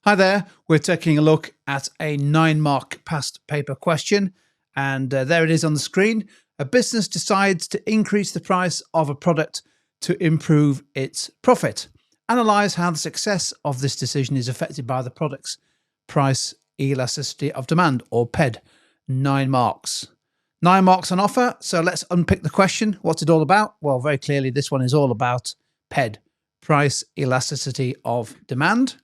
Hi there, we're taking a look at a 9-mark past paper question, and there it is on the screen. A business decides to increase the price of a product to improve its profit. Analyze how the success of this decision is affected by the product's price elasticity of demand, or PED. 9 marks. 9 marks on offer, so let's unpick the question. What's it all about? Well, very clearly this one is all about PED, price elasticity of demand.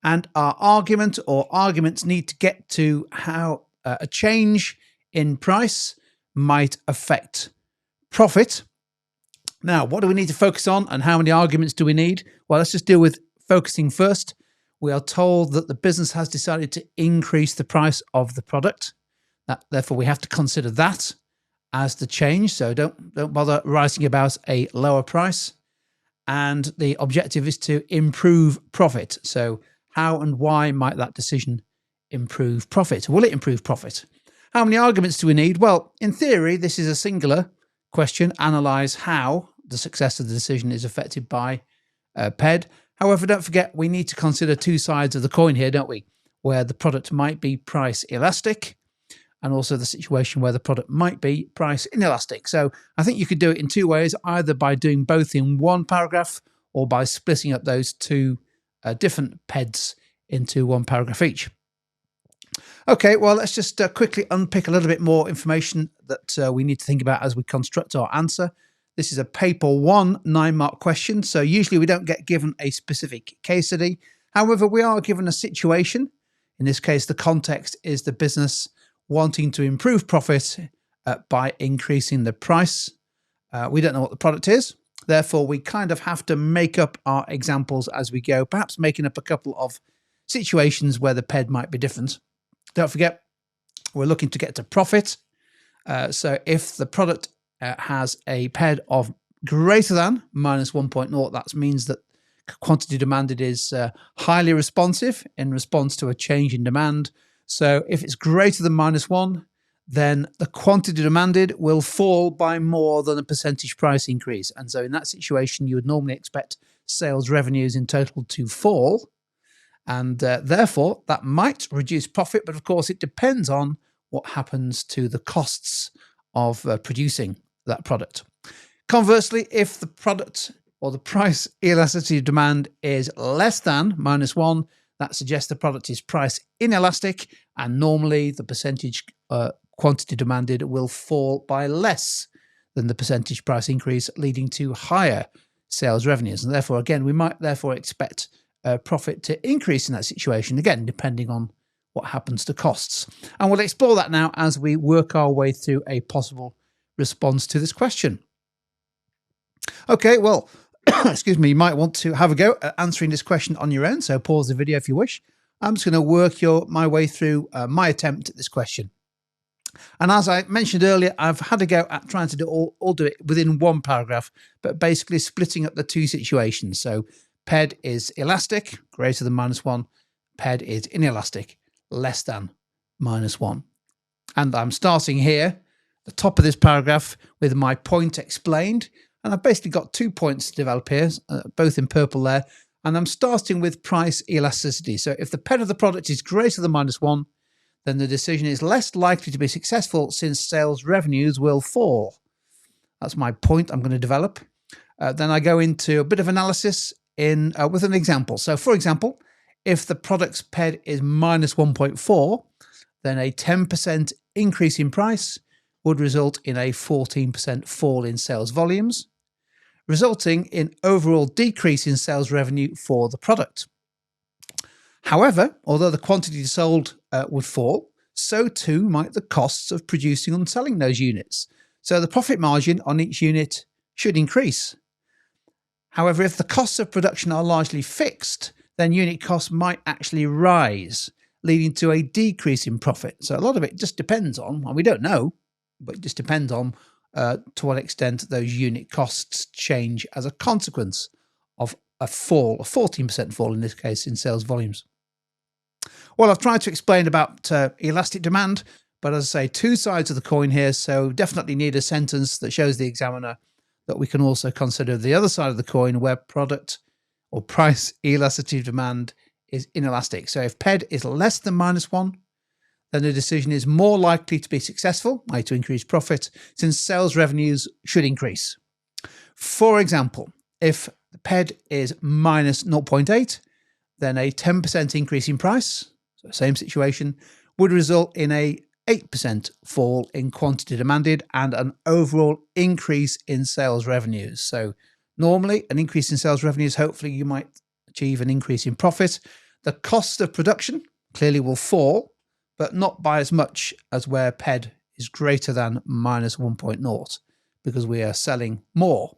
And our argument or arguments need to get to how a change in price might affect profit. Now, what do we need to focus on and how many arguments do we need? Well, let's just deal with focusing first. We are told that the business has decided to increase the price of the product. Therefore, we have to consider that as the change. So don't bother writing about a lower price. And the objective is to improve profit. So how and why might that decision improve profit? Will it improve profit? How many arguments do we need? Well, in theory, this is a singular question. Analyze how the success of the decision is affected by PED. However, don't forget, we need to consider two sides of the coin here, don't we? Where the product might be price elastic and also the situation where the product might be price inelastic. So I think you could do it in two ways, either by doing both in one paragraph or by splitting up those two different PEDs into one paragraph each. Okay, well, let's just quickly unpick a little bit more information that we need to think about as we construct our answer. This is a paper 1 9-mark question, so usually we don't get given a specific case study. However, we are given a situation. In this case, the context is the business wanting to improve profit by increasing the price. We don't know what the product is. Therefore, we kind of have to make up our examples as we go, perhaps making up a couple of situations where the PED might be different. Don't forget, we're looking to get to profit. So if the product has a PED of greater than minus 1.0, that means that quantity demanded is highly responsive in response to a change in demand. So if it's greater than minus 1, then the quantity demanded will fall by more than a percentage price increase. And so in that situation, you would normally expect sales revenues in total to fall. And therefore, that might reduce profit. But of course, it depends on what happens to the costs of producing that product. Conversely, if the product or the price elasticity of demand is less than minus 1, that suggests the product is price inelastic. And normally, the percentage quantity demanded will fall by less than the percentage price increase, leading to higher sales revenues. And therefore, again, we might therefore expect profit to increase in that situation, again, depending on what happens to costs. And we'll explore that now as we work our way through a possible response to this question. Okay, well, excuse me, you might want to have a go at answering this question on your own, so pause the video if you wish. I'm just going to work my way through my attempt at this question. And as I mentioned earlier, I've had a go at trying to do it within one paragraph, but basically splitting up the two situations. So PED is elastic, greater than minus 1. PED is inelastic, less than minus 1. And I'm starting here, the top of this paragraph, with my point explained. And I've basically got 2 points to develop here, both in purple there. And I'm starting with price elasticity. So if the PED of the product is greater than minus 1, then the decision is less likely to be successful since sales revenues will fall. That's my point I'm going to develop. Then I go into a bit of analysis with an example. So for example, if the product's PED is minus 1.4, then a 10% increase in price would result in a 14% fall in sales volumes, resulting in overall decrease in sales revenue for the product. However, although the quantity sold would fall, so too might the costs of producing and selling those units. So the profit margin on each unit should increase. However, if the costs of production are largely fixed, then unit costs might actually rise, leading to a decrease in profit. So a lot of it just depends on, and we don't know, but it just depends on to what extent those unit costs change as a consequence of a fall, a 14% fall in this case, in sales volumes. Well, I've tried to explain about elastic demand, but as I say, two sides of the coin here, so definitely need a sentence that shows the examiner that we can also consider the other side of the coin where product or price elasticity of demand is inelastic. So if PED is less than -1, then the decision is more likely to be successful, i.e. to increase profit, since sales revenues should increase. For example, if the PED is -0.8, then a 10% increase in price, so same situation, would result in a 8% fall in quantity demanded and an overall increase in sales revenues. So normally an increase in sales revenues, hopefully you might achieve an increase in profit. The cost of production clearly will fall, but not by as much as where PED is greater than -1.0, because we are selling more.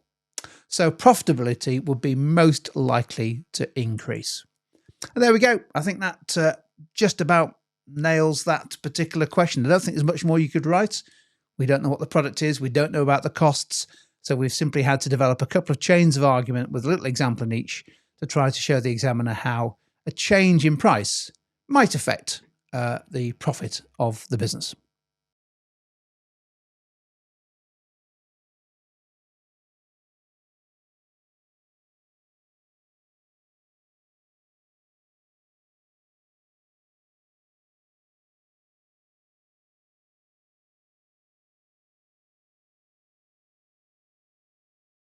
So profitability would be most likely to increase. And there we go. I think that just about nails that particular question. I don't think there's much more you could write. We don't know what the product is. We don't know about the costs. So we've simply had to develop a couple of chains of argument with a little example in each to try to show the examiner how a change in price might affect the profit of the business.